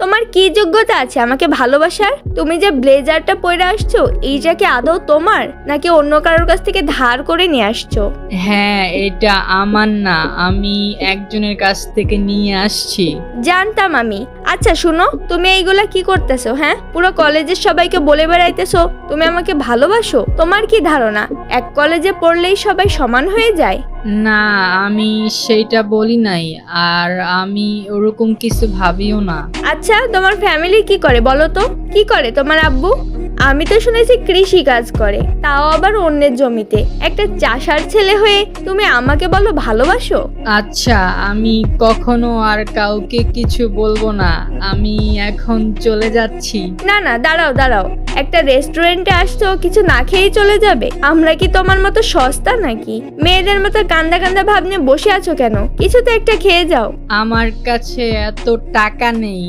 তোমার কি যোগ্যতা আছে আমাকে ভালোবাসার? তুমি যে ব্লেজারটা পরে আসছো, এইটা কি আদৌ তোমার নাকি অন্য কারোর কাছ থেকে ধার করে নিয়ে আসছো? হ্যাঁ, এটা আমার না, আমি একজনের কাছ থেকে নিয়ে আসছি। জানতাম আমি। আচ্ছা শুনো, তুমি এইগুলা কি করতেছো? হ্যাঁ, পুরো কলেজের সবাইকে বলে বেড়াইতেছো তুমি আমাকে ভালোবাসো। তোমার কি ধারণা এক কলেজে পড়লেই সবাই সমান হয়ে যায়? না, আমি সেইটা বলি নাই, আর আমি ওরকম কিছু ভাবিও না। আচ্ছা, তোমার ফ্যামিলি কি করে বলো তো? কি করে তোমার আব্বু? আমি তো শুনেছি কৃষি কাজ করে, তাও আবার অন্যের জমিতে। একটা চাষার ছেলে হয়ে তুমি আমাকে বলো ভালোবাসো? আচ্ছা, আমি কখনো আর কাউকে কিছু বলবো না। আমি এখন চলে যাচ্ছি। না না, দাঁড়াও দাঁড়াও। একটা রেস্টুরেন্টে আসছো, কিছু না খেয়েই চলে যাবে? আমরা কি তোমার মতো সস্তা নাকি? মেয়েদের মতো কান্দা কান্দা ভাব নিয়ে বসে আছো কেন? কিছু তো একটা খেয়ে যাও। আমার কাছে এত টাকা নেই,